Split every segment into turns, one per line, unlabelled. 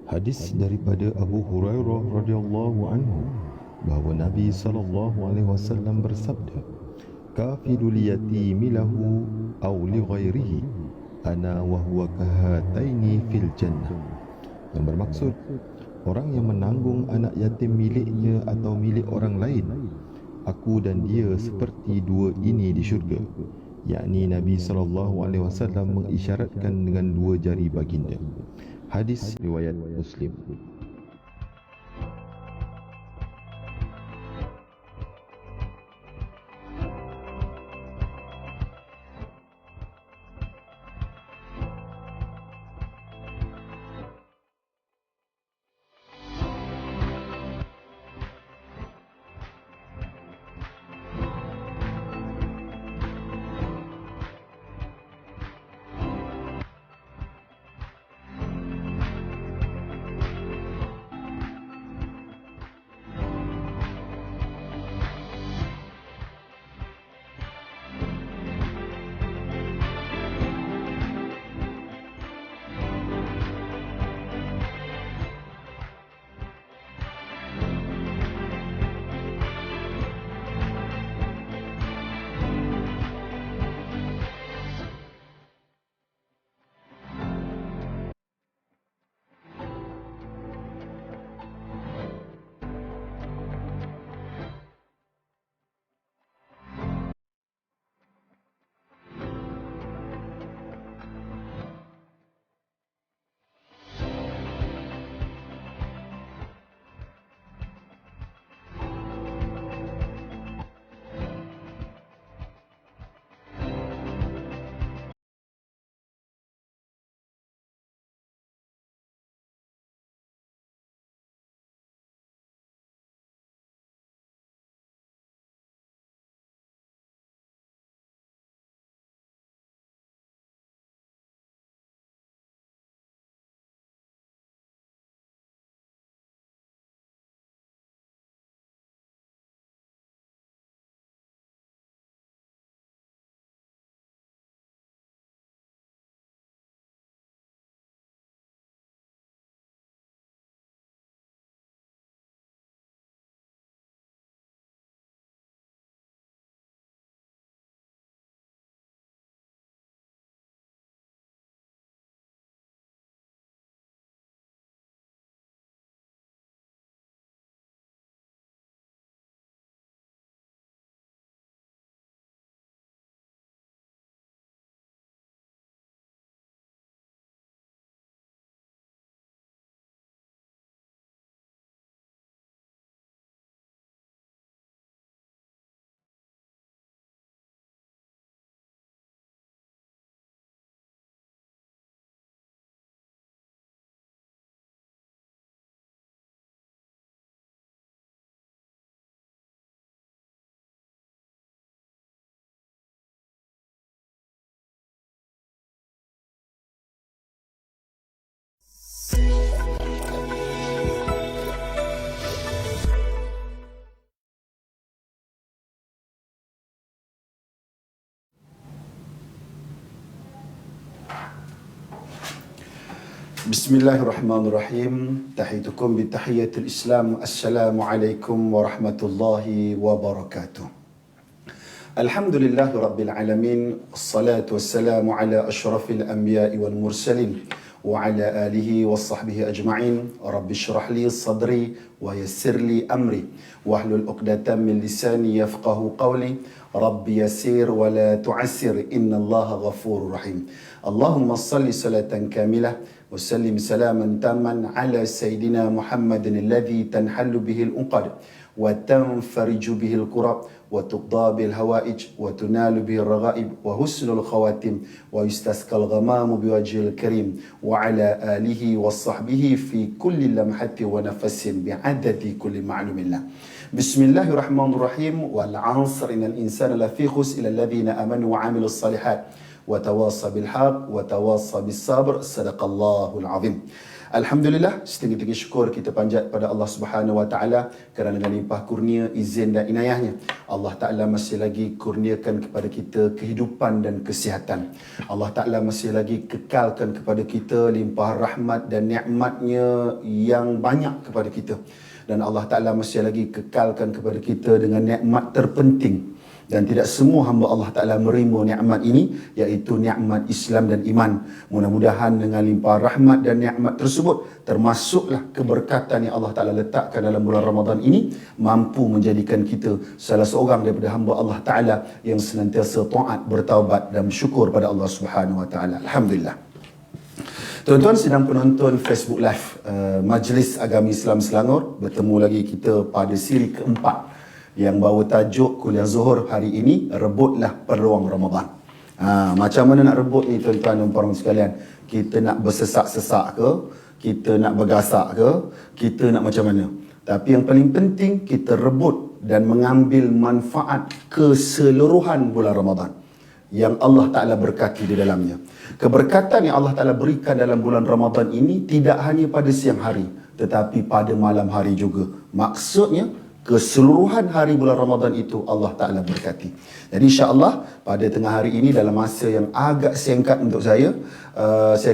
Hadis daripada Abu Hurairah radhiyallahu anhu bahawa Nabi SAW bersabda, "Kafilul yatimi lahu aw li ghairihi ana wa huwa kahataini fil jannah." Yang bermaksud, orang yang menanggung anak yatim miliknya atau milik orang lain, aku dan dia seperti dua ini di syurga. Yakni Nabi SAW mengisyaratkan dengan dua jari baginda. Hadis riwayat Muslim.
Bismillahirrahmanirrahim. Tahiyatukum bi tahiyatil Islam. Assalamualaikum warahmatullahi wabarakatuh. Alhamdulillahi rabbil alamin. Assalatu wassalamu ala asyrafil anbiya'i wal mursalin wa ala alihi wa sahbihi ajma'in. Rabbi syrah li sadri wa yassir li amri wahlul uqdatan min lisani yafqahu qawli. Rabbi yassir wa la tu'assir, innallaha ghafurur rahim. Allahumma salli salatan kamilah وسلم سلاما تاما على سيدنا محمد الذي تنحل به الأنقاد وتنفرج به الكرب وتقضى به الهوائج وتنال به الرغائب وحسن الخواتم ويستسقى الغمام بوجه الكريم وعلى آله وصحبه في كل لمحة ونفس بعدد كل معلوم الله. بسم الله الرحمن الرحيم. والعصر إن الإنسان لفي خسر إلى الذين آمنوا وعملوا الصالحات wa tawassa bil haq wa tawassa bis sabr. Sadaqallahul azim. Alhamdulillah, setinggi-tinggi syukur kita panjat pada Allah Subhanahu Wa Taala kerana dengan limpah kurnia, izin dan inayahnya Allah Taala masih lagi kurniakan kepada kita kehidupan dan kesihatan. Allah Taala masih lagi kekalkan kepada kita limpah rahmat dan nikmatnya yang banyak kepada kita. Dan Allah Taala masih lagi kekalkan kepada kita dengan nikmat terpenting. Dan tidak semua hamba Allah Ta'ala menerima nikmat ini, iaitu nikmat Islam dan iman. Mudah-mudahan dengan limpah rahmat dan nikmat tersebut, termasuklah keberkatan yang Allah Ta'ala letakkan dalam bulan Ramadan ini, mampu menjadikan kita salah seorang daripada hamba Allah Ta'ala yang senantiasa taat, bertaubat dan bersyukur pada Allah Subhanahu Wa Ta'ala. Alhamdulillah. Tuan-tuan sedang penonton Facebook Live Majlis Agama Islam Selangor. Bertemu lagi kita pada siri keempat yang bawa tajuk kuliah zuhur hari ini, rebutlah peluang Ramadan. Macam mana nak rebut ni tuan-tuan dan puan sekalian? Kita nak bersesak-sesak ke? Kita nak bergasak ke? Kita nak macam mana? Tapi yang paling penting, kita rebut dan mengambil manfaat keseluruhan bulan Ramadan yang Allah Ta'ala berkati di dalamnya. Keberkatan yang Allah Ta'ala berikan dalam bulan Ramadan ini tidak hanya pada siang hari, tetapi pada malam hari juga. Maksudnya, keseluruhan hari bulan Ramadan itu Allah Ta'ala berkati. Jadi insya-Allah pada tengah hari ini dalam masa yang agak singkat untuk saya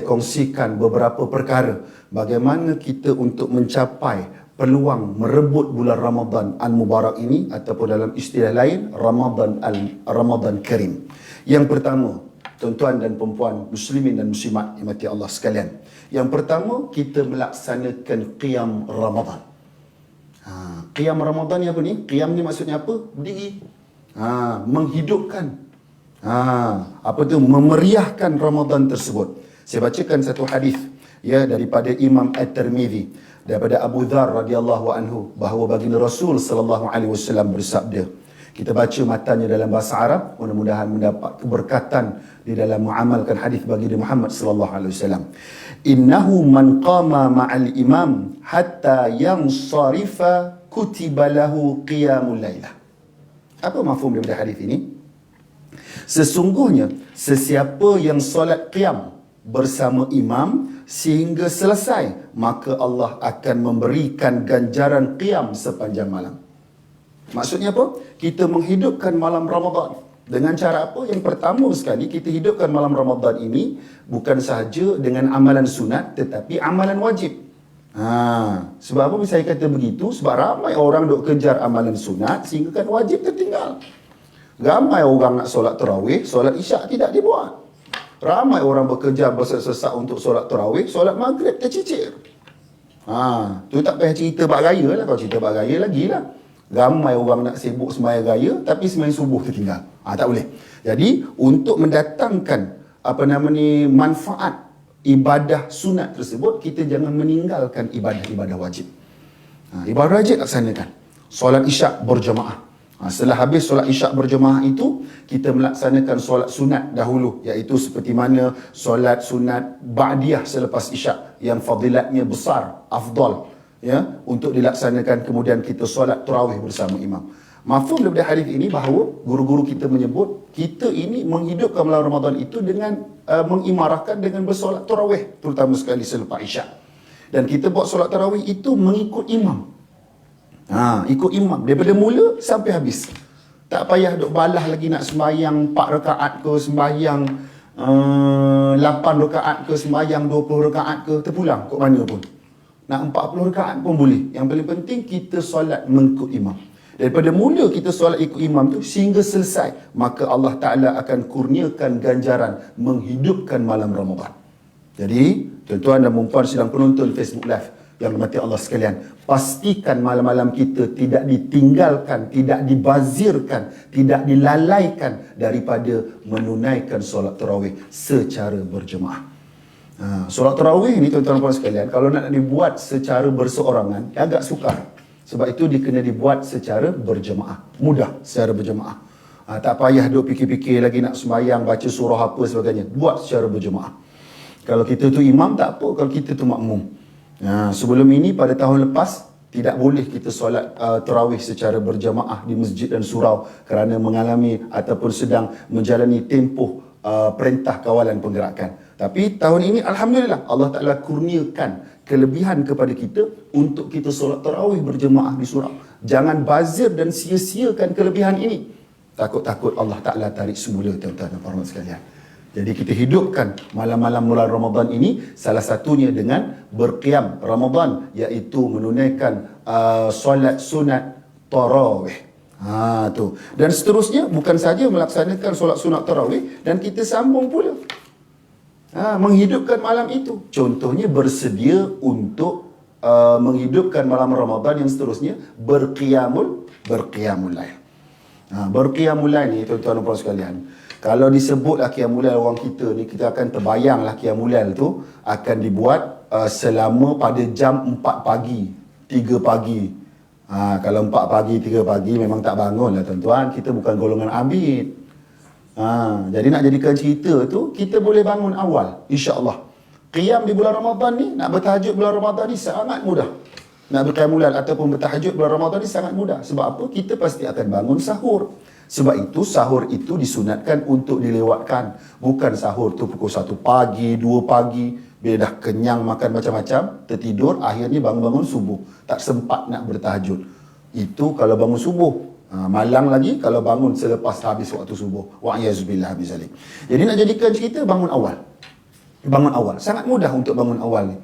kongsikan beberapa perkara bagaimana kita untuk mencapai peluang merebut bulan Ramadan Al-Mubarak ini, ataupun dalam istilah lain Ramadan Karim. Yang pertama, tuan-tuan dan perempuan, muslimin dan muslimat yang mati Allah sekalian. Yang pertama, kita melaksanakan qiyam Ramadan. Qiyam Ramadan ni apa ni? Qiyam ni maksudnya apa? Berdiri. Menghidupkan. Memeriahkan Ramadan tersebut. Saya bacakan satu hadis daripada Imam At-Tirmizi, daripada Abu Dhar radhiyallahu anhu, bahawa baginda Rasul sallallahu alaihi wasallam bersabda. Kita baca matanya dalam bahasa Arab, mudah-mudahan mendapat keberkatan di dalam mengamalkan hadis baginda Muhammad sallallahu alaihi wasallam. Innahu man qama ma'al imam hatta yansarifa kutiba lahu qiyamul lailah. Apa mafhum daripada hadis ini? Sesungguhnya sesiapa yang solat qiyam bersama imam sehingga selesai, maka Allah akan memberikan ganjaran qiyam sepanjang malam. Maksudnya apa? Kita menghidupkan malam Ramadan. Dengan cara apa? Yang pertama sekali, kita hidupkan malam Ramadan ini bukan sahaja dengan amalan sunat, tetapi amalan wajib. Sebab apa saya kata begitu? Sebab ramai orang duk kejar amalan sunat sehingga kan wajib tertinggal. Ramai orang nak solat tarawih, solat isyak tidak dibuat. Ramai orang bekerja bersesak untuk solat tarawih, solat maghrib tercicir. Tu tak payah cerita bab raya lah. Kalau cerita bab raya lagi lah. Ramai orang nak sibuk sembahyang raya tapi sembahyang subuh tertinggal. Tak boleh. Jadi untuk mendatangkan manfaat ibadah sunat tersebut, kita jangan meninggalkan ibadah-ibadah wajib. Ibadah wajib laksanakan. Solat isyak berjemaah. Setelah habis solat isyak berjemaah itu, kita melaksanakan solat sunat dahulu, iaitu seperti mana solat sunat ba'diyah selepas isyak yang fadilatnya besar, afdal, untuk dilaksanakan. Kemudian kita solat tarawih bersama imam. Mafhum daripada hadis ini bahawa guru-guru kita menyebut kita ini menghidupkan malam Ramadan itu dengan mengimarahkan dengan bersolat tarawih, terutama sekali selepas isyak. Dan kita buat solat tarawih itu mengikut imam. Ikut imam daripada mula sampai habis. Tak payah duk balah lagi nak sembahyang 4 rakaat ke, sembahyang 8 rakaat ke, sembahyang 20 rakaat ke, terpulang kok mana pun. Nak 40 rakaat pun boleh. Yang paling penting kita solat mengikut imam. Daripada mula kita solat ikut imam tu sehingga selesai, maka Allah Ta'ala akan kurniakan ganjaran menghidupkan malam Ramadan. Jadi, tuan-tuan dan puan sedang penonton Facebook Live yang dirahmati Allah sekalian, pastikan malam-malam kita tidak ditinggalkan, tidak dibazirkan, tidak dilalaikan daripada menunaikan solat tarawih secara berjemaah. Solat tarawih ni tuan-tuan dan puan sekalian, kalau nak dibuat secara berseorangan, agak sukar. Sebab itu dia kena dibuat secara berjemaah. Mudah secara berjemaah. Tak payah duk fikir-fikir lagi nak sembahyang, baca surah apa sebagainya. Buat secara berjemaah. Kalau kita tu imam tak apa, kalau kita tu makmum. Sebelum ini pada tahun lepas tidak boleh kita solat tarawih secara berjemaah di masjid dan surau kerana mengalami ataupun sedang menjalani tempoh perintah kawalan penggerakan. Tapi tahun ini Alhamdulillah Allah Ta'ala kurniakan kelebihan kepada kita untuk kita solat tarawih berjemaah di surau. Jangan bazir dan sia-siakan kelebihan ini. Takut-takut Allah Ta'ala tarik semula, tuan-tuan dan puan sekalian. Jadi kita hidupkan malam-malam bulan Ramadan ini salah satunya dengan berqiyam Ramadan, iaitu menunaikan solat sunat tarawih. Tu. Dan seterusnya bukan saja melaksanakan solat sunat tarawih, dan kita sambung pula menghidupkan malam itu. Contohnya bersedia untuk menghidupkan malam Ramadan yang seterusnya berqiyamul lail. Berqiyamul lail ni tuan-tuan dan puan sekalian, kalau disebutlah qiyamul lail orang kita ni, kita akan terbayanglah qiyamul lail tu akan dibuat selama pada jam 4 pagi, 3 pagi. Kalau 4 pagi, 3 pagi memang tak bangun lah tuan-tuan. Kita bukan golongan abid. Jadi nak jadikan cerita tu, kita boleh bangun awal, insya-Allah. Qiyam di bulan Ramadan ni, nak bertahajud bulan Ramadan ni sangat mudah. Nak berqiyamul lail ataupun bertahajud bulan Ramadan ni sangat mudah. Sebab apa? Kita pasti akan bangun sahur. Sebab itu sahur itu disunatkan untuk dilewatkan. Bukan sahur tu pukul 1 pagi, 2 pagi, bila dah kenyang makan macam-macam, tertidur, akhirnya bangun-bangun subuh, tak sempat nak bertahajud. Itu kalau bangun subuh. Malang lagi kalau bangun selepas habis waktu subuh. Wa'iyazbillah bizalik. Jadi nak jadikan cerita, bangun awal. Bangun awal. Sangat mudah untuk bangun awal ni.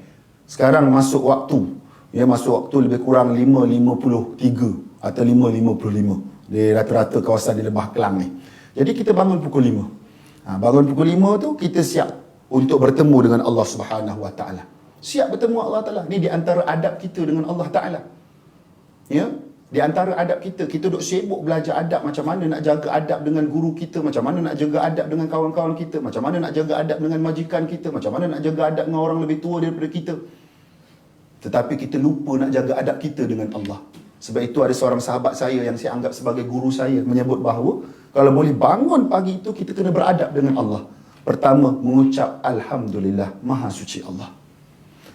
Sekarang masuk waktu. Masuk waktu lebih kurang 5.53 atau 5.55 di rata-rata kawasan di Lebah Kelang ni. Jadi kita bangun pukul 5. Bangun pukul 5 tu kita siap untuk bertemu dengan Allah Subhanahu Wa Taala. Siap bertemu Allah Taala. Ni di antara adab kita dengan Allah Taala. Ya, di antara adab kita, kita duk sibuk belajar adab, macam mana nak jaga adab dengan guru kita, macam mana nak jaga adab dengan kawan-kawan kita, macam mana nak jaga adab dengan majikan kita, macam mana nak jaga adab dengan orang lebih tua daripada kita. Tetapi kita lupa nak jaga adab kita dengan Allah. Sebab itu ada seorang sahabat saya yang saya anggap sebagai guru saya menyebut bahawa kalau boleh bangun pagi itu, kita kena beradab dengan Allah. Pertama, mengucap Alhamdulillah, Maha Suci Allah.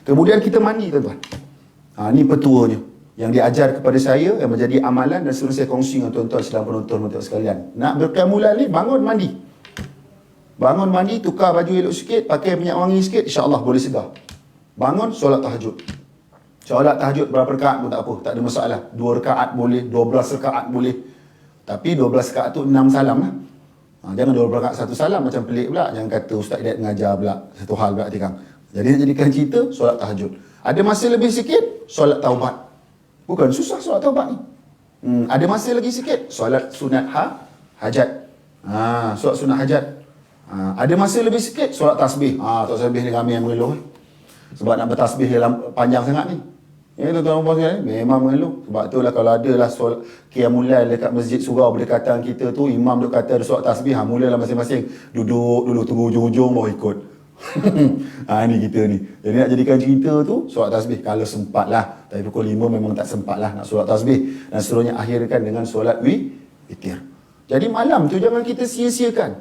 Kemudian kita mandi, tuan-tuan. Ini petuanya yang diajar kepada saya, yang menjadi amalan, dan selalu saya kongsi dengan tuan-tuan sedang penonton sekalian. Nak berqiyamul lail ni, bangun mandi. Bangun mandi, tukar baju elok sikit, pakai minyak wangi sikit, insya-Allah boleh segar. Bangun, solat tahajud. Solat tahajud berapa rakaat pun tak apa, tak ada masalah. 2 rakaat boleh, 12 rakaat boleh. Tapi 12 rakaat tu 6 salam lah. Jangan 12 rakaat 1 salam, macam pelik pula. Jangan kata Ustaz Hidayat mengajar pula satu hal pula tikang. Jadi nak jadikan cerita, solat tahajud. Ada masa lebih sikit, solat taubat. Bukan susah solat taubat ni. Ada masa lagi sikit, solat sunat hajat. Solat sunat hajat. Ada masa lebih sikit, solat tasbih. Tasbih ni kami yang mengeluh. Sebab nak bertasbih panjang sangat ni. Ya, tuan-tuan dan puan sekalian, memang mengeluh. Sebab itulah kalau ada lah solat qiyamul lail dekat masjid surau berdekatan kita tu, imam duk kata ada solat tasbih, mulalah masing-masing duduk dulu, tunggu ujung-ujung baru ikut. Ini kita ni. Jadi nak jadikan cerita tu, solat tasbih kalau sempat lah. Tapi pukul 5 memang tak sempat lah nak solat tasbih. Dan seterusnya akhirkan dengan solat witir. Jadi malam tu jangan kita sia-siakan.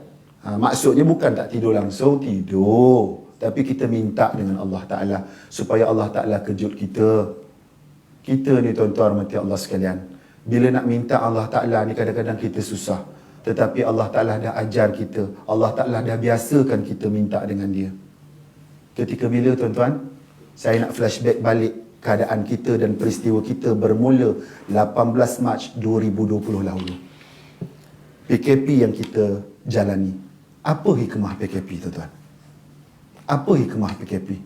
Maksudnya bukan tak tidur langsung, tidur. Tapi kita minta dengan Allah Ta'ala supaya Allah Ta'ala kejut kita. Kita ni tuan-tuan rahmati Allah sekalian, bila nak minta Allah Ta'ala ni kadang-kadang kita susah. Tetapi Allah Ta'ala dah ajar kita, Allah Ta'ala dah biasakan kita minta dengan dia. Ketika bila tuan-tuan, saya nak flashback balik keadaan kita dan peristiwa kita bermula 18 Mac 2020 lalu. PKP yang kita jalani. Apa hikmah PKP tuan-tuan? Apa hikmah PKP?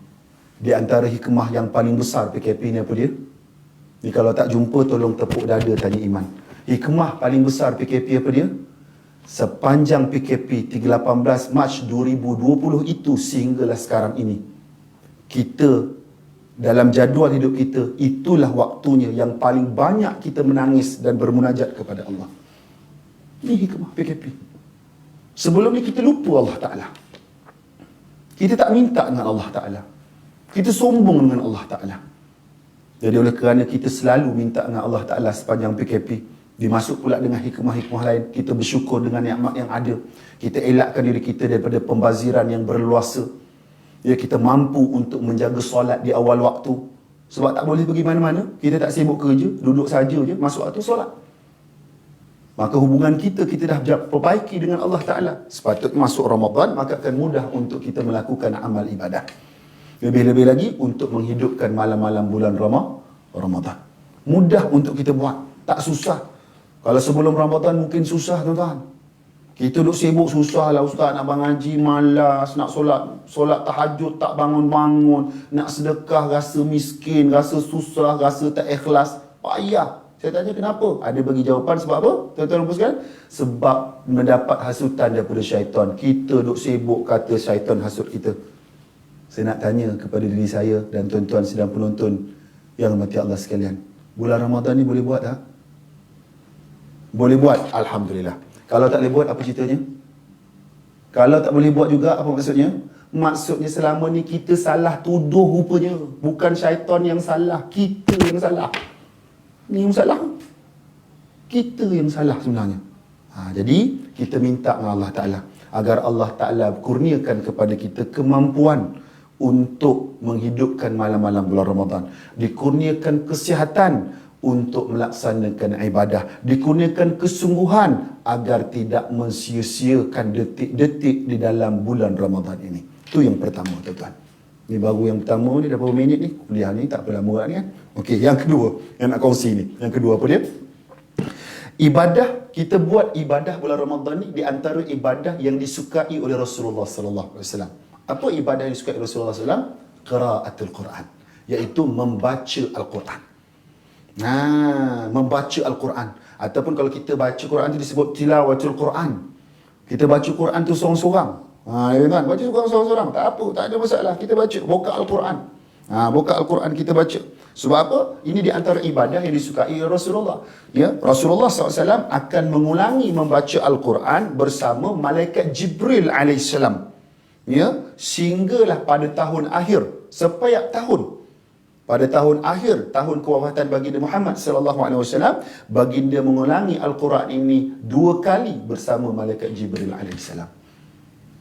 Di antara hikmah yang paling besar PKP ni apa dia? Ni kalau tak jumpa tolong tepuk dada tanya iman. Hikmah paling besar PKP apa dia? Sepanjang PKP 18 Mac 2020 itu sehinggalah sekarang ini, kita dalam jadual hidup kita, itulah waktunya yang paling banyak kita menangis dan bermunajat kepada Allah. Ini hikmah PKP. Sebelum ni kita lupa Allah Ta'ala. Kita tak minta dengan Allah Ta'ala. Kita sombong dengan Allah Ta'ala. Jadi oleh kerana kita selalu minta dengan Allah Ta'ala sepanjang PKP, dimasuk pula dengan hikmah-hikmah lain, kita bersyukur dengan nikmat yang ada. Kita elakkan diri kita daripada pembaziran yang berluasa. Ya, kita mampu untuk menjaga solat di awal waktu. Sebab tak boleh pergi mana-mana. Kita tak sibuk kerja, duduk saja je, masuk waktu solat. Maka hubungan kita dah perbaiki dengan Allah Ta'ala. Sepatutnya masuk Ramadan, maka akan mudah untuk kita melakukan amal ibadah. Lebih-lebih lagi untuk menghidupkan malam-malam bulan Ramadan. Mudah untuk kita buat, tak susah. Kalau sebelum Ramadan mungkin susah, tuan-tuan. Kita duk sibuk, susah lah ustaz, nak mengaji malas, nak solat tahajud tak bangun-bangun, nak sedekah rasa miskin, rasa susah, rasa tak ikhlas, payah. Saya tanya kenapa? Ada bagi jawapan sebab apa? Tuan-tuan dan sekalian, sebab mendapat hasutan daripada syaitan. Kita duk sibuk kata syaitan hasut kita. Saya nak tanya kepada diri saya dan tuan-tuan sedang penonton yang mati Allah sekalian. Bulan Ramadan ni boleh buat tak? Boleh buat, alhamdulillah. Kalau tak boleh buat, apa ceritanya? Kalau tak boleh buat juga, apa maksudnya? Maksudnya selama ni kita salah tuduh rupanya. Bukan syaitan yang salah, kita yang salah. Ni yang salah. Kita yang salah sebenarnya. Jadi kita minta dengan Allah Ta'ala agar Allah Ta'ala kurniakan kepada kita kemampuan untuk menghidupkan malam-malam bulan Ramadan. Dikurniakan kesihatan untuk melaksanakan ibadah. Dikurniakan kesungguhan agar tidak mensia-siakan detik-detik di dalam bulan Ramadan ini. Itu yang pertama, tuan-tuan. Ni baru yang pertama ni, dah berapa minit ni? Kuliah ni tak apa lama ni kan? Okey, yang kedua yang nak kongsi ni. Yang kedua apa dia? Ibadah, kita buat ibadah bulan Ramadan ni di antara ibadah yang disukai oleh Rasulullah sallallahu alaihi wasallam. Apa ibadah yang disukai oleh Rasulullah sallallahu alaihi wasallam? Qiraatul Quran, iaitu membaca Al-Quran. Membaca Al-Quran. Ataupun kalau kita baca Quran tu disebut tilawatul Quran. Kita baca Quran tu seorang-seorang. Kan? Baca seorang-seorang, tak apa, tak ada masalah. Kita baca, buka Al-Quran. Buka Al-Quran kita baca. Sebab apa? Ini di antara ibadah yang disukai Rasulullah. Ya, Rasulullah SAW akan mengulangi membaca Al-Quran bersama malaikat Jibril AS. Ya, sehinggalah pada tahun akhir, sepiak tahun. Pada tahun akhir, tahun kewafatan baginda Muhammad SAW, baginda mengulangi Al-Quran ini 2 kali bersama malaikat Jibril AS.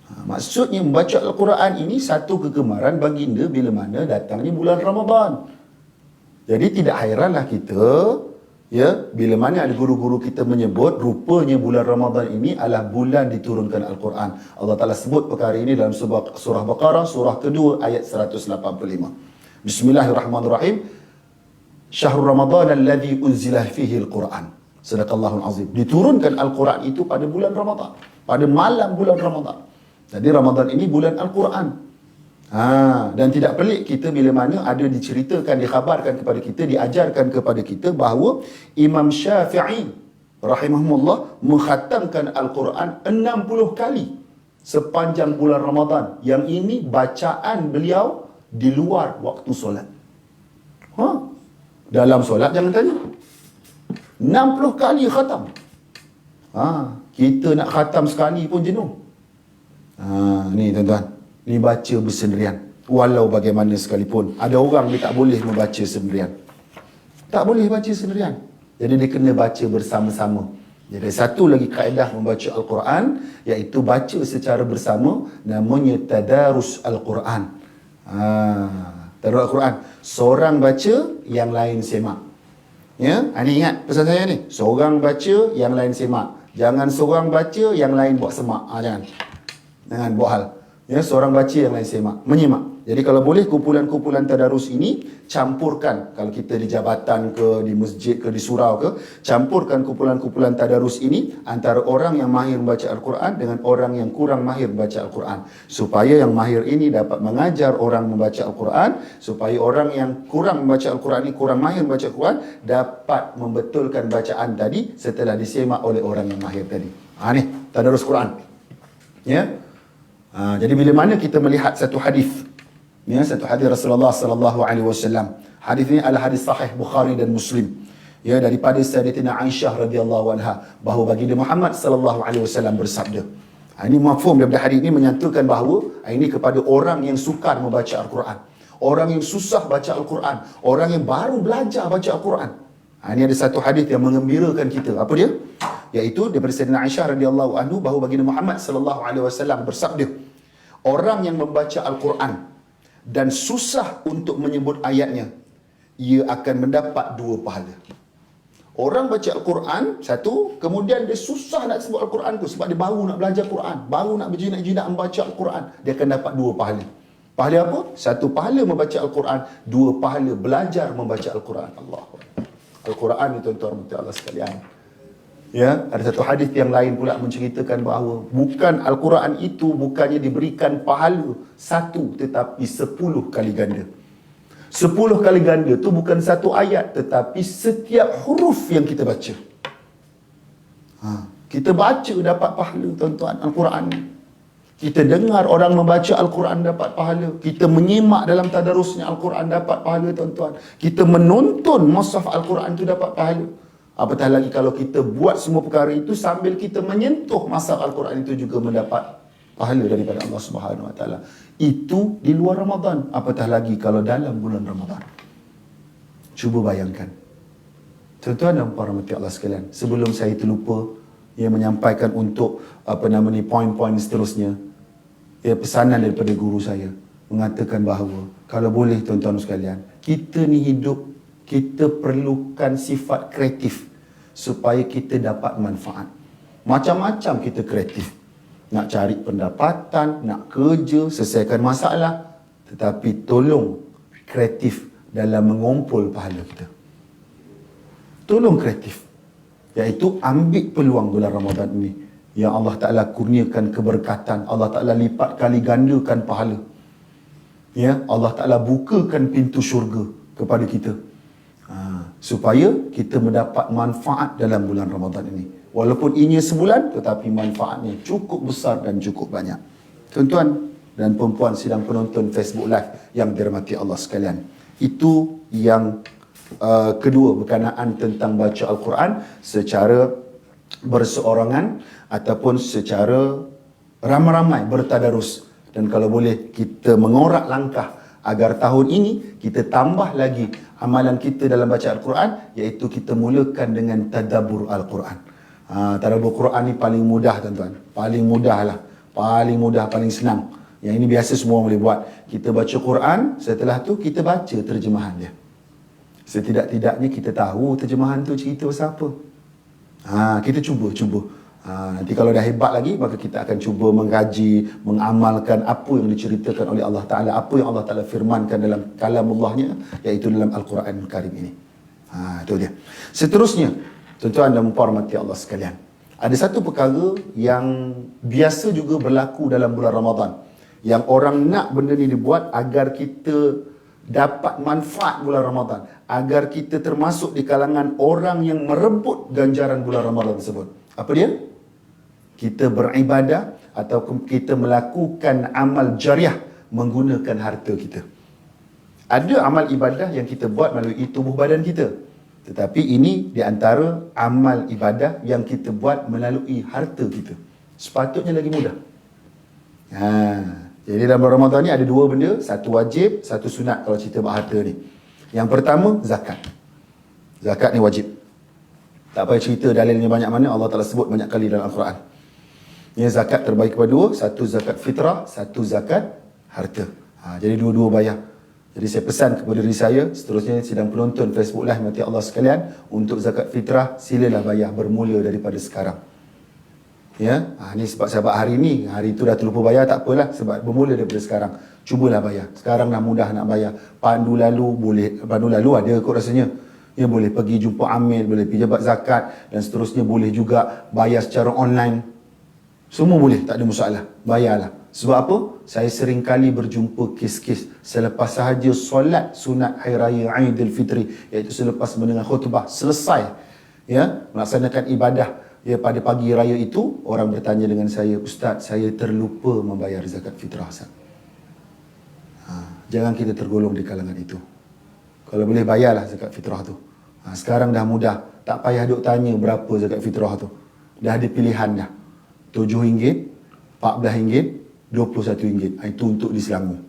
Maksudnya membaca Al-Quran ini satu kegemaran baginda bila mana datangnya bulan Ramadan. Jadi tidak hairanlah kita, ya, bila mana ada guru-guru kita menyebut rupanya bulan Ramadan ini adalah bulan diturunkan Al-Quran. Allah Ta'ala sebut perkara ini dalam surah Baqarah, surah kedua ayat 185. Bismillahirrahmanirrahim. Syahrul Ramadan alladhi unzilah fihi Al-Quran. Sadaqallahul azim. Diturunkan Al-Quran itu pada bulan Ramadan, pada malam bulan Ramadan. Jadi Ramadan ini bulan Al-Quran. Dan tidak pelik kita bila mana ada diceritakan, dikhabarkan kepada kita, diajarkan kepada kita bahawa Imam Syafi'i rahimahullah mengkhatamkan Al-Quran 60 kali sepanjang bulan Ramadan. Yang ini bacaan beliau di luar waktu solat. Dalam solat jangan tanya. 60 kali khatam. Kita nak khatam sekali pun jenuh. Ni tuan-tuan, ni baca bersendirian. Walau bagaimana sekalipun, ada orang dia tak boleh membaca sendirian. Tak boleh baca sendirian. Jadi dia kena baca bersama-sama. Jadi satu lagi kaedah membaca Al-Quran, iaitu baca secara bersama, namanya tadarus Al-Quran. Tadarus Al-Quran. Seorang baca, yang lain semak. Ya, ini ingat pesan saya ni. Seorang baca, yang lain semak. Jangan seorang baca, yang lain buat semak. Jangan buat hal. Ya, seorang baca, yang lain semak, menyimak. Jadi kalau boleh kumpulan-kumpulan tadarus ini campurkan. Kalau kita di jabatan ke, di masjid ke, di surau ke, campurkan kumpulan-kumpulan tadarus ini antara orang yang mahir membaca Al-Quran dengan orang yang kurang mahir membaca Al-Quran. Supaya yang mahir ini dapat mengajar orang membaca Al-Quran, supaya orang yang kurang membaca Al-Quran ini, kurang mahir membaca Al-Quran, dapat membetulkan bacaan tadi setelah disemak oleh orang yang mahir tadi. Ni tadarus Quran. Ya. Jadi bila mana kita melihat satu hadis, ya, satu hadis Rasulullah sallallahu alaihi wasallam. Hadis ini adalah hadis sahih Bukhari dan Muslim. Ya, daripada Sayyidatina Aisyah radhiyallahu anha bahawa baginda Muhammad sallallahu alaihi wasallam bersabda. Ini mafhum daripada hadis ini menyatakan bahawa ini kepada orang yang sukar membaca Al-Quran, orang yang susah baca Al-Quran, orang yang baru belajar baca Al-Quran. Ini ada satu hadis yang mengembirakan kita. Apa dia? Iaitu daripada Sayyidina Aisyah radhiyallahu anhu bahawa baginda Muhammad sallallahu alaihi wasallam bersabda, orang yang membaca Al-Quran dan susah untuk menyebut ayatnya, ia akan mendapat 2 pahala. Orang baca Al-Quran, satu, kemudian dia susah nak sebut Al-Quran tu sebab dia baru nak belajar Quran, baru nak berjinak-jinak membaca Al-Quran, dia akan dapat 2 pahala. Pahala apa? 1 pahala membaca Al-Quran, 2 pahala belajar membaca Al-Quran. Allah. Al-Quran ni tuan-tuan Allah sekalian. Ya, ada satu hadis yang lain pula menceritakan bahawa bukan Al-Quran itu bukannya diberikan pahala 1 tetapi 10 kali ganda. 10 kali ganda tu bukan 1 ayat tetapi setiap huruf yang kita baca. Kita baca dapat pahala tuan-tuan Al-Quran ni. Kita dengar orang membaca Al-Quran dapat pahala. Kita menyimak dalam tadarusnya Al-Quran dapat pahala tuan-tuan. Kita menonton mushaf Al-Quran tu dapat pahala. Apatah lagi kalau kita buat semua perkara itu sambil kita menyentuh mushaf Al-Quran itu juga mendapat pahala daripada Allah Subhanahu Wa Taala. Itu di luar Ramadan. Apatah lagi kalau dalam bulan Ramadan. Cuba bayangkan. Tuan-tuan dan puan rahmati Allah sekalian, sebelum saya terlupa menyampaikan untuk poin-poin seterusnya, pesanan daripada guru saya mengatakan bahawa kalau boleh tuan-tuan sekalian, kita ni hidup, kita perlukan sifat kreatif supaya kita dapat manfaat. Macam-macam kita kreatif. Nak cari pendapatan, nak kerja, selesaikan masalah. Tetapi tolong kreatif dalam mengumpul pahala kita. Tolong kreatif. Iaitu ambil peluang bulan Ramadan ini. Yang Allah Ta'ala kurniakan keberkatan. Allah Ta'ala lipat kali gandakan pahala. Ya, Allah Ta'ala bukakan pintu syurga kepada kita. Supaya kita mendapat manfaat dalam bulan Ramadan ini. Walaupun inya sebulan, tetapi manfaatnya cukup besar dan cukup banyak. Tuan-tuan dan perempuan sidang penonton Facebook Live yang dirahmati Allah sekalian. Itu yang kedua berkenaan tentang baca Al-Quran secara berseorangan ataupun secara ramai-ramai bertadarus. Dan kalau boleh kita mengorak langkah agar tahun ini kita tambah lagi amalan kita dalam baca Al-Quran, iaitu kita mulakan dengan tadabbur Al-Quran. Tadabbur Quran ni paling mudah tuan-tuan. Paling mudah lah. Paling mudah, paling senang. Yang ini biasa semua boleh buat. Kita baca Quran, setelah tu kita baca terjemahan dia. Setidak-tidaknya kita tahu terjemahan tu cerita pasal apa. Kita cuba. Nanti kalau dah hebat lagi, maka kita akan cuba mengkaji, mengamalkan apa yang diceritakan oleh Allah Ta'ala, apa yang Allah Ta'ala firmankan dalam kalamullahnya, iaitu dalam Al-Quran Karim ini. Itu dia. Seterusnya, tuan-tuan dan puan rahmati Allah sekalian, ada satu perkara yang biasa juga berlaku dalam bulan Ramadan, yang orang nak benda ni dibuat agar kita dapat manfaat bulan Ramadan, agar kita termasuk di kalangan orang yang merebut ganjaran bulan Ramadan tersebut. Apa dia? Kita beribadah atau kita melakukan amal jariah menggunakan harta kita. Ada amal ibadah yang kita buat melalui tubuh badan kita, tetapi ini di antara amal ibadah yang kita buat melalui harta kita. Sepatutnya lagi mudah. Jadi dalam bulan Ramadan ni ada 2 benda, satu wajib, satu sunat kalau cerita bab harta ni. Yang pertama, zakat. Zakat ni wajib. Tak payah cerita dalilnya banyak mana, Allah Ta'ala sebut banyak kali dalam Al-Quran. Ini zakat terbagi kepada 2, satu zakat fitrah, satu zakat harta. Jadi dua-dua bayar. Jadi saya pesan kepada diri saya, seterusnya sidang penonton Facebook Live mati Allah sekalian, untuk zakat fitrah silalah bayar bermula daripada sekarang. Ya, ni sebab hari ni, hari tu dah terlupa bayar, tak apalah, sebab bermula daripada sekarang. Cubalah bayar. Sekarang dah mudah nak bayar. Pandu lalu ada kot rasanya. Ya, boleh pergi jumpa amil, boleh pergi jabat zakat dan seterusnya, boleh juga bayar secara online. Semua boleh, tak ada masalah. Bayarlah. Sebab apa? Saya sering kali berjumpa kes-kes selepas sahaja solat sunat Hari Raya Aidilfitri, iaitu selepas mendengar khutbah selesai, ya, melaksanakan ibadah, ya, pada pagi raya itu, orang bertanya dengan saya, "Ustaz, saya terlupa membayar zakat fitrah, Ustaz." Jangan kita tergolong di kalangan itu. Kalau boleh bayarlah zakat fitrah tu. Sekarang dah mudah, tak payah duk tanya berapa zakat fitrah tu. Dah ada pilihan dah. RM7, RM14, RM21. Itu untuk di Selangor.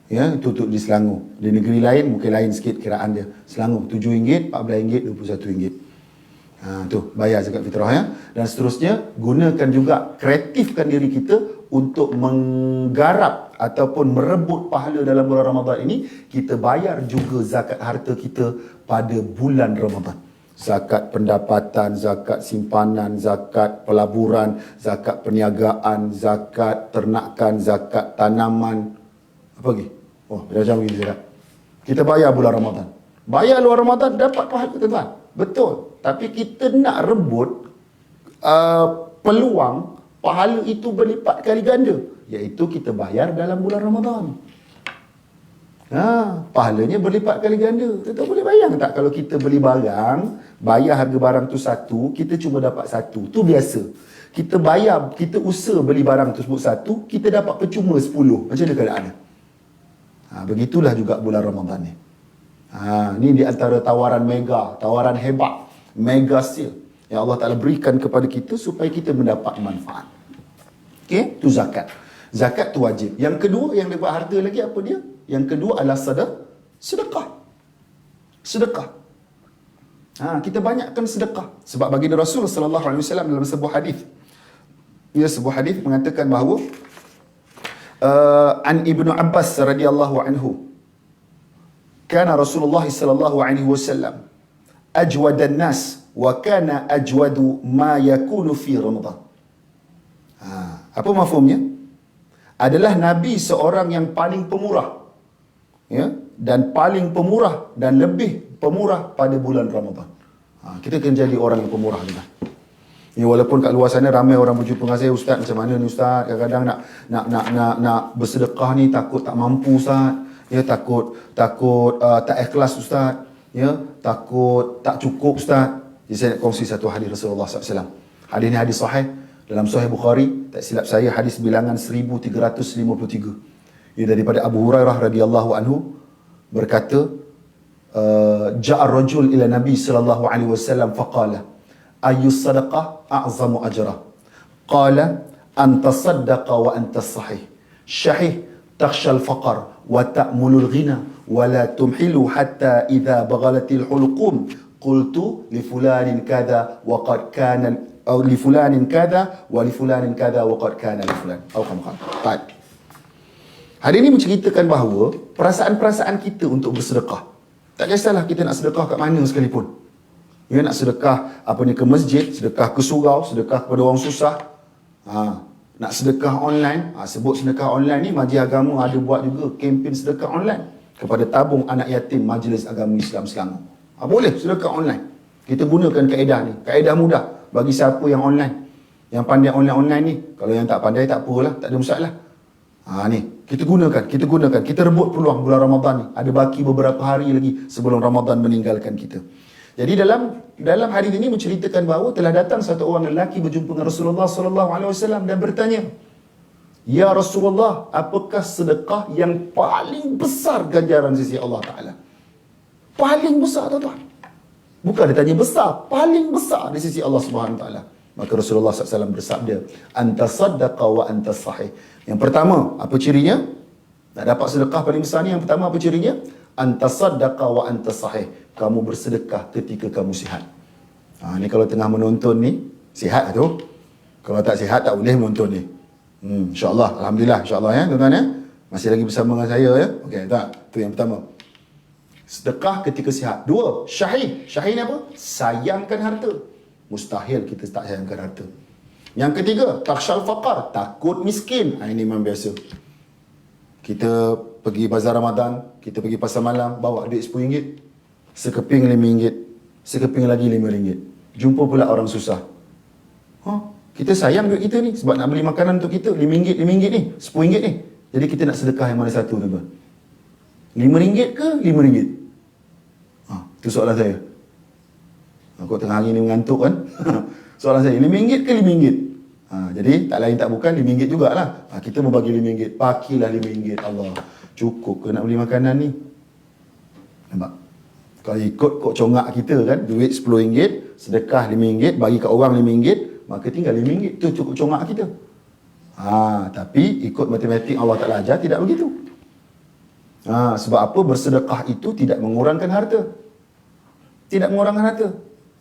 Ya, itu untuk di Selangor. Di negeri lain mungkin lain sikit kiraan dia. Selangor RM7, RM14, RM21. Tu bayar zakat fitrah ya. Dan seterusnya, gunakan juga, kreatifkan diri kita untuk menggarap ataupun merebut pahala dalam bulan Ramadan ini. Kita bayar juga zakat harta kita pada bulan Ramadan. Zakat pendapatan, zakat simpanan, zakat pelaburan, zakat perniagaan, zakat ternakan, zakat tanaman. Apa lagi? Oh, macam begini zakat. Kita bayar bulan Ramadan. Bayar luar Ramadan dapat pahala, tuan-tuan. Betul. Tapi kita nak rebut peluang pahala itu berlipat kali ganda, iaitu kita bayar dalam bulan Ramadan. Pahalanya berlipat kali ganda. Tuan boleh bayang tak kalau kita beli barang, bayar harga barang tu satu, kita cuma dapat satu. Tu biasa. Kita bayar, kita usaha beli barang tersebut satu, kita dapat percuma 10. Macam mana keadaannya? Begitulah juga bulan Ramadan ni. Ni di antara tawaran mega, tawaran hebat, mega sale yang Allah Ta'ala berikan kepada kita supaya kita mendapat manfaat. Okey, tu zakat. Zakat tu wajib. Yang kedua, yang dapat harta lagi apa dia? Yang kedua adalah sedekah. Sedekah. Kita banyakkan sedekah. Sebab baginda Rasul sallallahu alaihi wasallam dalam sebuah hadis, sebuah hadis mengatakan bahawa an Ibnu Abbas radhiyallahu anhu, kana Rasulullah sallallahu alaihi wasallam ajwadan nas wa kana ajwadu ma yakunu fi Ramadan. Apa mafhumnya? Adalah Nabi seorang yang paling pemurah, ya, dan paling pemurah dan lebih pemurah pada bulan Ramadan. Kita kena jadi orang yang pemurah juga. Ya, walaupun kat luar sana ramai orang berjumpa dengan saya, "Ustaz, macam mana ni Ustaz? Kadang-kadang nak bersedekah ni takut tak mampu Ustaz. Ya, takut tak ikhlas Ustaz. Ya, takut tak cukup Ustaz." Jadi saya nak kongsi satu hadis Rasulullah SAW. Hadis ni hadis sahih dalam Sahih Bukhari, tak silap saya hadis bilangan 1353. Ia daripada Abu Hurairah radhiyallahu anhu berkata, ja'a rajul ila Nabi sallallahu alaihi wasallam faqala ayyu sadaqah a'zamu ajra? Qala an tasaddaqa wa anta sahih syahih takhsha al-faqr wa ta'mulu al-ghina wa la tumhilu hatta idha baghalatil hulqum qultu li fulanin kadha wa qad kana atau li fulanin kadha wa li fulanin kadha wa qad kana li fulan atau kama qala. Hari ini menceritakan bahawa perasaan-perasaan kita untuk bersedekah, tak kisahlah kita nak sedekah kat mana sekalipun. Ya, nak sedekah ke masjid, sedekah ke surau, sedekah kepada orang susah. Nak sedekah online, sebut sedekah online ni Majlis Agama ada buat juga kempen sedekah online kepada tabung anak yatim Majlis Agama Islam Selangor. Boleh sedekah online. Kita gunakan kaedah ni, kaedah mudah bagi siapa yang online, yang pandai online ni. Kalau yang tak pandai tak apalah, tak ada masalah. Ni kita gunakan, kita rebut peluang bulan Ramadan ni. Ada baki beberapa hari lagi sebelum Ramadan meninggalkan kita. Jadi dalam hadis ini menceritakan bahawa telah datang satu orang lelaki berjumpa dengan Rasulullah sallallahu alaihi wasallam dan bertanya, "Ya Rasulullah, apakah sedekah yang paling besar ganjaran sisi Allah Taala?" Paling besar, tuan-tuan. Bukan dia tanya besar, paling besar di sisi Allah Subhanahu Wa Taala. Maka Rasulullah SAW bersabda, "Anta saddaqa wa anta sahih." Yang pertama, apa cirinya? Nak dapat sedekah paling besar ni, yang pertama apa cirinya? Anta saddaqa wa anta sahih. Kamu bersedekah ketika kamu sihat. Ni kalau tengah menonton ni, sihat tu. Kalau tak sihat, tak boleh menonton ni. InsyaAllah, Alhamdulillah, insyaAllah ya, tuan-tuan ya. Masih lagi bersama dengan saya ya. Okey, tak? Tu yang pertama. Sedekah ketika sihat. Dua, syahih. Syahih ni apa? Sayangkan harta. Mustahil kita tak sayangkan harta. Yang ketiga, taksyal faqar. Takut miskin. Ini memang biasa. Kita pergi bazar Ramadan, kita pergi pasar malam, bawa duit RM10, sekeping RM5, sekeping lagi RM5. Jumpa pula orang susah. Kita sayang duit kita ni sebab nak beli makanan untuk kita. RM5 ni, RM10 ni. Jadi kita nak sedekah yang mana satu, tuan-tuan? RM5 ke RM5? Itu soalan saya. Aku tengah hari ni mengantuk kan. Soalan saya, RM5 ke RM5? Jadi tak lain tak bukan RM5 jugalah. Kita mau bagi RM5, pakilah RM5. Allah, cukup ke nak beli makanan ni? Nampak? Kalau ikut kok congak kita kan, duit RM10, sedekah RM5, bagi kat orang RM5, maka tinggal RM5. Itu cukup congak kita. Tapi ikut matematik Allah Ta'ala ajar, tidak begitu. Sebab apa? Bersedekah itu tidak mengurangkan harta. Tidak mengurangkan harta.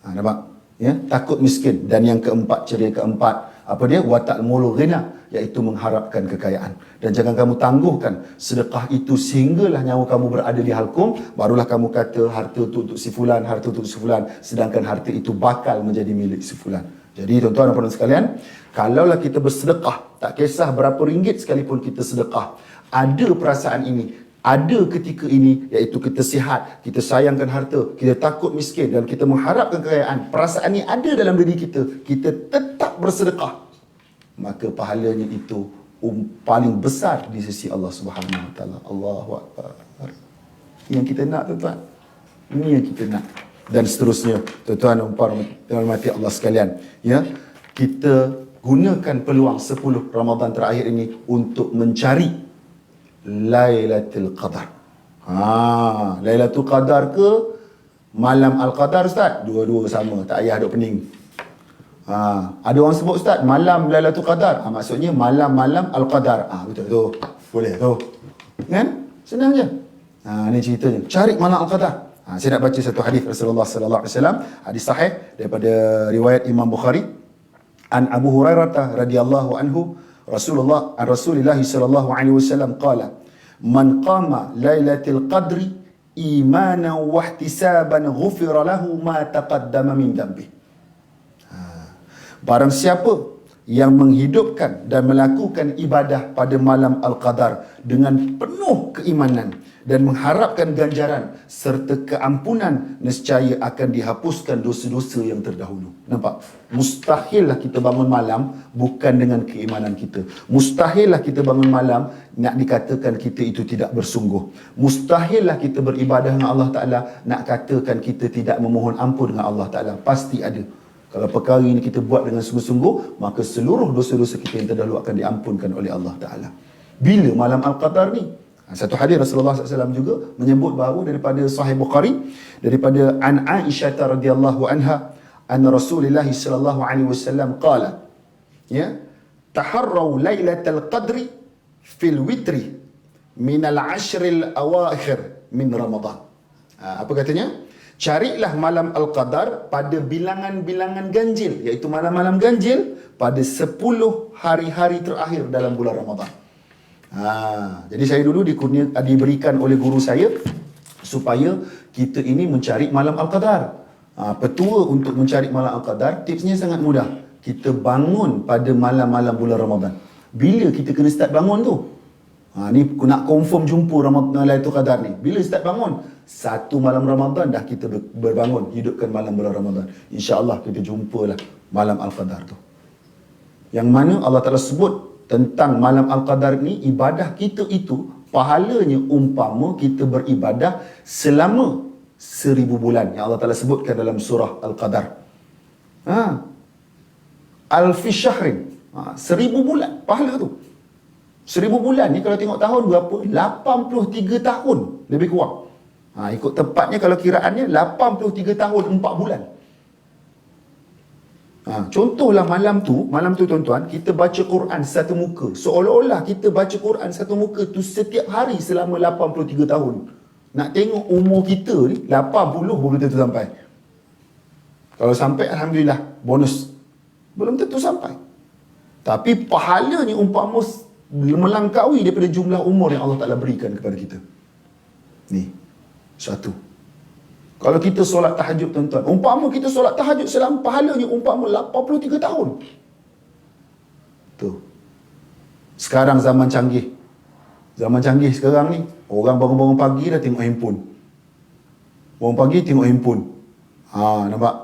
Nampak? Ya, takut miskin. Dan yang keempat, ciri keempat, apa dia? Wa ta'mulu ghina, iaitu mengharapkan kekayaan. Dan jangan kamu tangguhkan sedekah itu sehinggalah nyawa kamu berada di halkum, barulah kamu kata harta untuk si fulan, harta untuk si fulan, sedangkan harta itu bakal menjadi milik si fulan. Jadi tuan-tuan dan puan sekalian, kalaulah kita bersedekah, tak kisah berapa ringgit sekalipun kita sedekah, ada perasaan ini, ada ketika ini, iaitu kita sihat, kita sayangkan harta, kita takut miskin dan kita mengharapkan kekayaan, perasaan ini ada dalam diri kita, kita tetap bersedekah, maka pahalanya itu paling besar di sisi Allah Subhanahu Wa Taala. Allahu Akbar. Yang kita nak, tuan-tuan. Ini yang kita nak. Dan seterusnya, tuan-tuan dan mati Allah sekalian, ya, kita gunakan peluang 10 Ramadan terakhir ini untuk mencari Lailatul Qadar. Lailatul Qadar ke Malam Al-Qadar, Ustaz? Dua-dua sama, tak payah duk pening. Ada orang sebut, Ustaz, malam Lailatul Qadar. Maksudnya malam-malam Al-Qadar. Betul tu. Boleh tu. Kan? Senang je. Ni ceritanya. Cari malam Al-Qadar. Saya nak baca satu hadis Rasulullah sallallahu alaihi wasallam, hadis sahih daripada riwayat Imam Bukhari. An Abu Hurairah radhiyallahu anhu, Rasulullah sallallahu alaihi wasallam qala, "Man qama Lailatul Qadri imanan wa ihtisaban ghufira lahu ma taqaddama min dhanbihi." Barang siapa yang menghidupkan dan melakukan ibadah pada malam Al-Qadar dengan penuh keimanan dan mengharapkan ganjaran serta keampunan, nescaya akan dihapuskan dosa-dosa yang terdahulu. Nampak? Mustahillah kita bangun malam bukan dengan keimanan kita. Mustahillah kita bangun malam nak dikatakan kita itu tidak bersungguh. Mustahillah kita beribadah dengan Allah Ta'ala nak katakan kita tidak memohon ampun dengan Allah Ta'ala. Pasti ada. Kalau perkara ini kita buat dengan sungguh-sungguh, maka seluruh dosa-dosa kita yang terdahulu akan diampunkan oleh Allah Ta'ala. Bila malam Al-Qadar ni? Satu hadis Rasulullah SAW juga menyebut bahawa daripada Sahih Bukhari, daripada An Aisyah radhiyallahu anha, anna Rasulullah sallallahu alaihi wasallam qala, ya, taharraw lailatul qadri fil witri min al-ashril awakhir min Ramadan. Apa katanya? Carilah malam Al-Qadar pada bilangan-bilangan ganjil, iaitu malam-malam ganjil pada 10 hari-hari terakhir dalam bulan Ramadan. Jadi saya dulu diberikan oleh guru saya supaya kita ini mencari malam Al-Qadar. Petua untuk mencari malam Al-Qadar, tipsnya sangat mudah. Kita bangun pada malam-malam bulan Ramadan. Bila kita kena start bangun tu? Ni nak confirm jumpa Lailatul Qadar ni. Bila start bangun? Satu malam Ramadan dah kita berbangun, hidupkan malam bulan Ramadan. InsyaAllah kita jumpalah malam Al-Qadar tu. Yang mana Allah Ta'ala sebut tentang malam Al-Qadar ni, ibadah kita itu pahalanya umpama kita beribadah selama 1000 bulan. Yang Allah Ta'ala sebutkan dalam surah Al-Qadar. Alfi syahrin. 1000 bulan pahala tu. 1000 bulan ni kalau tengok tahun berapa? 83 tahun lebih kurang. Ikut tepatnya kalau kiraannya 83 tahun 4 bulan. Contohlah malam tu tuan-tuan, kita baca Quran satu muka. Seolah-olah kita baca Quran satu muka tu setiap hari selama 83 tahun. Nak tengok umur kita ni 80 belum tentu sampai. Kalau sampai, Alhamdulillah, bonus. Belum tentu sampai. Tapi pahalanya umpama melangkaui daripada jumlah umur yang Allah Ta'ala berikan kepada kita. Ni satu. Kalau kita solat tahajud, tuan-tuan, umpama kita solat tahajud selama pahalanya umpama 83 tahun. Tu. Sekarang zaman canggih. Zaman canggih sekarang ni, orang bangun-bangun pagi dah tengok handphone. Bangun pagi tengok handphone. Nampak?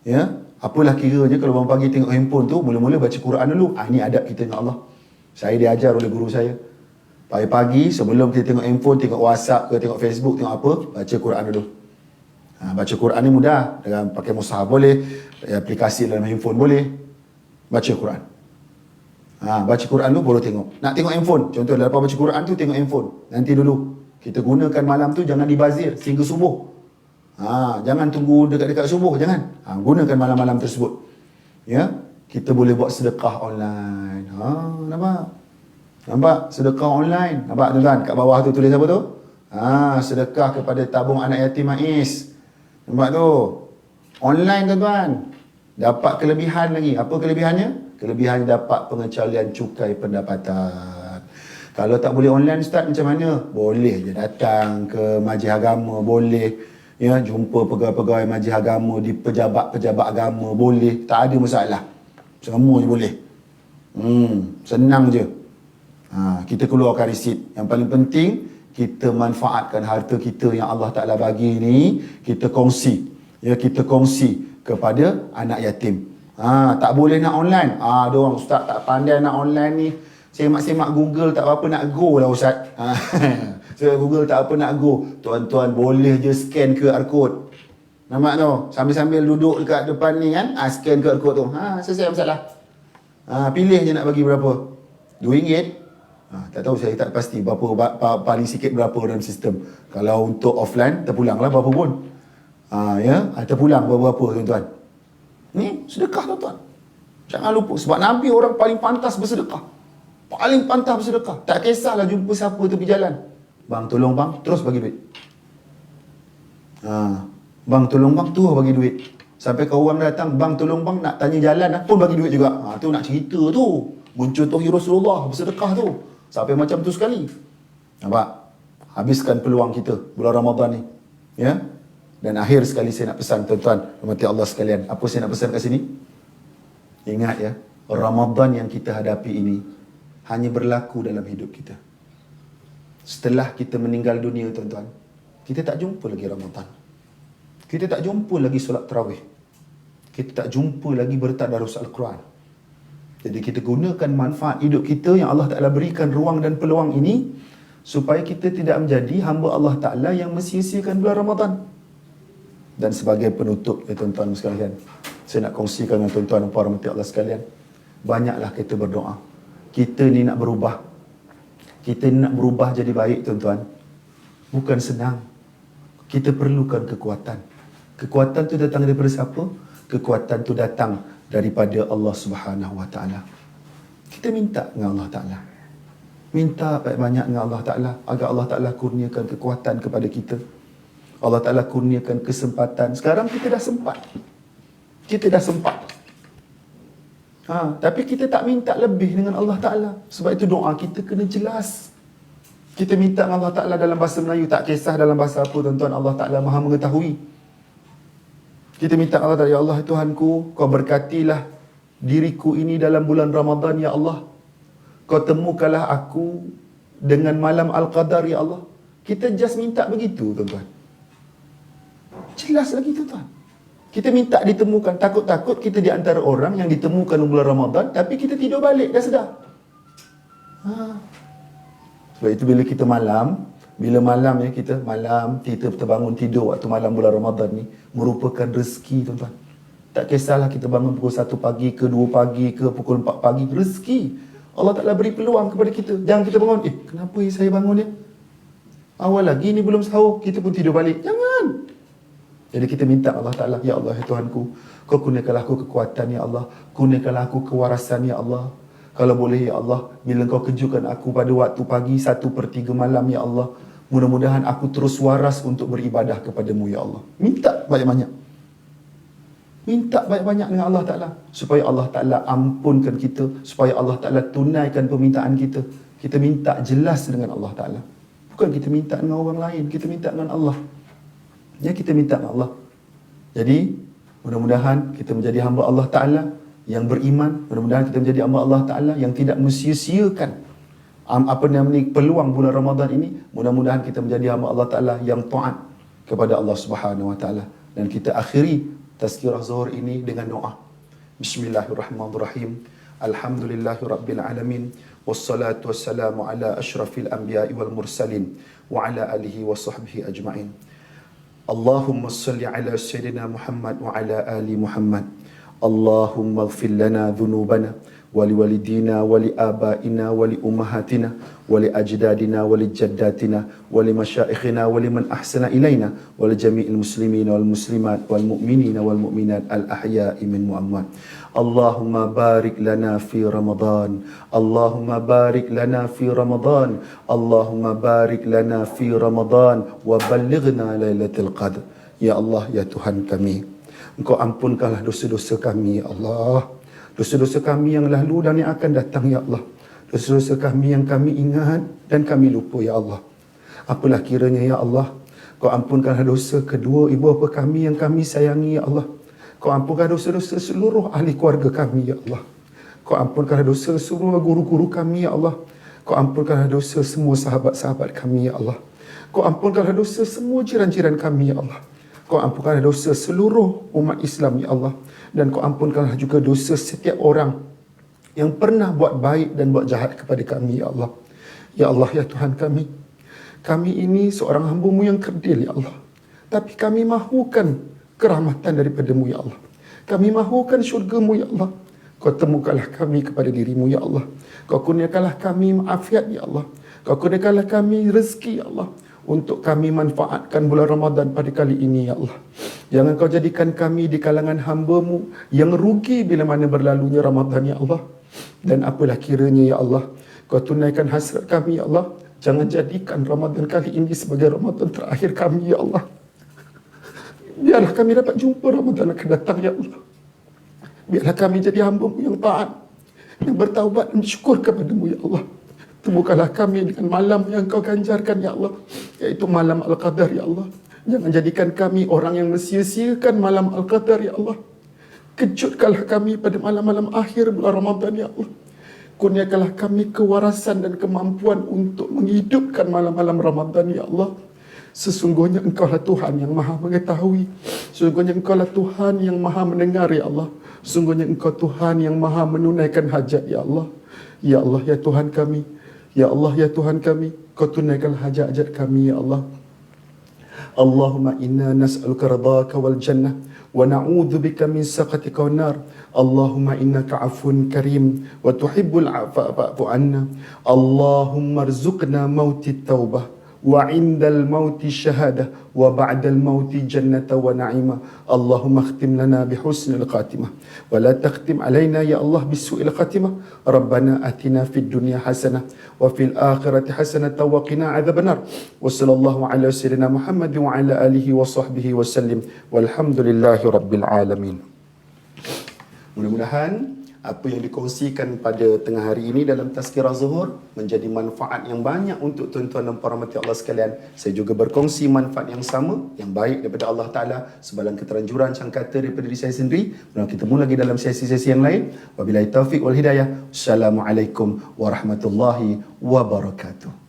Ya? Apalah kiranya kalau bangun pagi tengok handphone tu, mula-mula baca Quran dulu. Ini adab kita dengan Allah. Saya diajar oleh guru saya. Pagi-pagi sebelum kita tengok handphone, tengok WhatsApp ke tengok Facebook, tengok apa, baca Quran dulu. Baca Quran ni mudah. Dengan pakai mushaf boleh, aplikasi dalam handphone boleh. Baca Quran. Baca Quran dulu baru tengok. Nak tengok handphone, contoh lepas baca Quran tu tengok handphone. Nanti dulu. Kita gunakan malam tu jangan dibazir sehingga subuh. Jangan tunggu dekat-dekat subuh, jangan. Gunakan malam-malam tersebut. Ya, kita boleh buat sedekah online. Nampak? Sedekah online. Nampak tuan-tuan? Kat bawah tu tulis apa tu? Sedekah kepada tabung anak yatim MAIS. Nampak tu? Online tuan-tuan. Dapat kelebihan lagi. Apa kelebihannya? Kelebihannya dapat pengecualian cukai pendapatan. Kalau tak boleh online Ustaz, macam mana? Boleh je datang ke majlis agama, boleh ya jumpa pegawai-pegawai majlis agama, di pejabat-pejabat agama, boleh, tak ada masalah. Semua je boleh. Senang je. Kita keluarkan resit. Yang paling penting, kita manfaatkan harta kita yang Allah Ta'ala bagi ni, kita kongsi. Ya, kita kongsi kepada anak yatim. Tak boleh nak online. Ada orang, Ustaz tak pandai nak online ni. Semak-semak Google tak apa nak go lah Ustaz. So, Google tak apa nak go. Tuan-tuan boleh je scan QR code. Nampak tu? Sambil-sambil duduk dekat depan ni kan, scan QR code tu. Selesai masalah. Pilih je nak bagi berapa. RM2. Tak tahu, saya tak pasti berapa paling sikit berapa dalam sistem. Kalau untuk offline, terpulang lah berapa pun. Ya, terpulang berapa tuan-tuan. Ni sedekah tuan-tuan. Jangan lupa. Sebab Nabi orang paling pantas bersedekah. Paling pantas bersedekah. Tak kisahlah jumpa siapa tepi jalan. Bang, tolong bang, terus bagi duit. Bang, tolong bang, terus bagi duit. Sampai kau orang datang, bang, tolong bang, nak tanya jalan pun bagi duit juga. Tu nak cerita tu. Mencontohi Rasulullah bersedekah tu. Sampai macam tu sekali. Nampak? Habiskan peluang kita bulan Ramadan ni. Ya? Dan akhir sekali saya nak pesan tuan-tuan, rahmati Allah sekalian. Apa saya nak pesan kat sini? Ingat ya, Ramadan yang kita hadapi ini hanya berlaku dalam hidup kita. Setelah kita meninggal dunia tuan-tuan, kita tak jumpa lagi Ramadan. Kita tak jumpa lagi solat tarawih. Kita tak jumpa lagi bertadarus Al-Quran. Jadi kita gunakan manfaat hidup kita yang Allah Ta'ala berikan ruang dan peluang ini supaya kita tidak menjadi hamba Allah Ta'ala yang mensia-siakan bulan Ramadan. Dan sebagai penutup ya tuan-tuan sekalian, saya nak kongsikan dengan tuan-tuan dan puan rahmati Allah sekalian, banyaklah kita berdoa. Kita ni nak berubah. Kita ni nak berubah jadi baik tuan-tuan. Bukan senang. Kita perlukan kekuatan. Kekuatan tu datang daripada siapa? Kekuatan tu datang daripada Allah Subhanahu Wa Taala. Kita minta dengan Allah Taala. Minta banyak-banyak dengan Allah Taala agar Allah Taala kurniakan kekuatan kepada kita. Allah Taala kurniakan kesempatan. Sekarang kita dah sempat. Kita dah sempat. Tapi kita tak minta lebih dengan Allah Ta'ala. Sebab itu doa kita kena jelas. Kita minta dengan Allah Ta'ala dalam bahasa Melayu. Tak kisah dalam bahasa apa tuan-tuan, Allah Ta'ala maha mengetahui. Kita minta Allah Ta'ala, ya Allah Tuhanku, kau berkatilah diriku ini dalam bulan Ramadan ya Allah. Kau temukanlah aku dengan malam Al-Qadar ya Allah. Kita just minta begitu tuan-tuan. Jelas lagi tuan-tuan. Kita minta ditemukan. Takut-takut kita di antara orang yang ditemukan bulan Ramadan, tapi kita tidur balik, dah sedar. Sebab itu bila kita malam ya kita terbangun tidur waktu malam bulan Ramadan ni, merupakan rezeki tuan-tuan. Tak kisahlah kita bangun pukul 1 pagi ke 2 pagi ke pukul 4 pagi, rezeki. Allah Ta'ala beri peluang kepada kita. Jangan kita bangun, kenapa saya bangun ni? Awal lagi ni belum sahur, kita pun tidur balik. Jangan. Jadi kita minta Allah Ta'ala, ya Allah ya Tuhanku, kau kurniakanlah aku kekuatan ya Allah, kurniakanlah aku kewarasan ya Allah. Kalau boleh ya Allah, bila kau kejutkan aku pada waktu pagi 1/3 malam ya Allah, mudah-mudahan aku terus waras untuk beribadah kepadamu ya Allah. Minta banyak-banyak. Minta banyak-banyak dengan Allah Ta'ala, supaya Allah Ta'ala ampunkan kita, supaya Allah Ta'ala tunaikan permintaan kita. Kita minta jelas dengan Allah Ta'ala. Bukan kita minta dengan orang lain, kita minta dengan Allah. Ya, kita minta dengan Allah. Jadi mudah-mudahan kita menjadi hamba Allah Ta'ala yang beriman. Mudah-mudahan kita menjadi hamba Allah Ta'ala yang tidak mensia-siakan peluang bulan Ramadan ini. Mudah-mudahan kita menjadi hamba Allah Ta'ala yang taat kepada Allah Subhanahu Wa Ta'ala. Dan kita akhiri tazkirah zuhur ini dengan doa. Bismillahirrahmanirrahim. Alhamdulillahirabbil alamin. Wassalatu wassalamu ala asyrafil anbiya'i wal mursalin wa ala alihi wa sahbihi ajma'in. Allahumma salli ala Sayyidina Muhammad wa ala ali Muhammad. Allahumma ighfir lana dhunubana wa liwalidina wa liabaina wa liummahatina wa liajdadina wa lijaddatina wa limasyayikhina wa liman ahsana ilaina wa lijami'il muslimina wal muslimat wal mu'minina wal mu'minat al ahya'i min mu'ammat. Allahumma barik lana fi Ramadan. Allahumma barik lana fi Ramadan. Allahumma barik lana fi Ramadan wa ballighna lailatul qadr. Ya Allah, ya Tuhan kami, Engkau ampunkanlah dosa-dosa kami, ya Allah. Dosa-dosa kami yang lalu dan yang akan datang, ya Allah. Dosa-dosa kami yang kami ingat dan kami lupa, ya Allah. Apalah kiranya, ya Allah, Kau ampunkanlah dosa kedua ibu bapa kami yang kami sayangi, ya Allah. Kau ampunkanlah dosa-dosa seluruh ahli keluarga kami, ya Allah. Kau ampunkanlah dosa seluruh guru-guru kami, ya Allah. Kau ampunkanlah dosa semua sahabat-sahabat kami, ya Allah. Kau ampunkanlah dosa semua jiran-jiran kami, ya Allah. Kau ampunkanlah dosa seluruh umat Islam, ya Allah. Dan kau ampunkanlah juga dosa setiap orang yang pernah buat baik dan buat jahat kepada kami, ya Allah. Ya Allah, ya Tuhan kami. Kami ini seorang hamba-Mu yang kerdil, ya Allah. Tapi kami mahukan kerahmatan daripada-Mu, ya Allah. Kami mahukan syurga-Mu, ya Allah. Kau temukanlah kami kepada diri-Mu, ya Allah. Kau kurniakanlah kami afiat, ya Allah. Kau kurniakanlah kami rezeki, ya Allah. Untuk kami manfaatkan bulan Ramadan pada kali ini, ya Allah. Jangan Kau jadikan kami di kalangan hamba-Mu yang rugi bila mana berlalunya Ramadan, ya Allah. Dan apalah kiranya, ya Allah, Kau tunaikan hasrat kami, ya Allah. Jangan jadikan Ramadan kali ini sebagai Ramadan terakhir kami, ya Allah. Biarlah kami dapat jumpa Ramadan akan datang, ya Allah. Biarlah kami jadi hamba-Mu yang taat, yang bertaubat dan bersyukur kepada-Mu, ya Allah. Temukanlah kami dengan malam yang Kau ganjarkan, ya Allah, iaitu malam Al-Qadar, ya Allah. Jangan jadikan kami orang yang mensia-siakan malam Al-Qadar, ya Allah. Kejutkanlah kami pada malam-malam akhir bulan Ramadan, ya Allah. Kurniakanlah kami kewarasan dan kemampuan untuk menghidupkan malam-malam Ramadan, ya Allah. Sesungguhnya Engkaulah Tuhan yang maha mengetahui. Sesungguhnya Engkaulah Tuhan yang maha mendengar, ya Allah. Sesungguhnya Engkau Tuhan yang maha menunaikan hajat, ya Allah. Ya Allah, ya Tuhan kami. Ya Allah, ya Tuhan kami. Kau tunaikan hajat-hajat kami, ya Allah. Allahumma inna nas'aluka ridhaka wal jannah wa na'udzu bika min sakhatika wan nar. Allahumma innaka 'afuwun karim wa tuhibbul 'afwa fa'fu 'anna. Allahumma arzuqna mautit taubah wa 'indal mauti syahadah wa ba'dal mauti jannata wa na'ima. Allahumma khtim lana bihusnil khatimah wa la takhtim alaina ya Allah bisu'il khatimah. Rabbana atina fid dunya hasanah wa fil akhirati hasanah wa qina adzabannar. Wa sallallahu ala sayyidina Muhammad wa ala alihi wa sahbihi wa sallim. Walhamdulillahi rabbil alamin. Mudah-mudahan apa yang dikongsikan pada tengah hari ini dalam Tazkirah Zuhur menjadi manfaat yang banyak untuk tuan-tuan dan puan rahmati Allah sekalian. Saya juga berkongsi manfaat yang sama, yang baik daripada Allah Ta'ala, sebalang keteranjuran cangkata daripada diri saya sendiri. Dan kita ketemu lagi dalam sesi-sesi yang lain. Wabillahi taufiq wal hidayah. Assalamualaikum warahmatullahi wabarakatuh.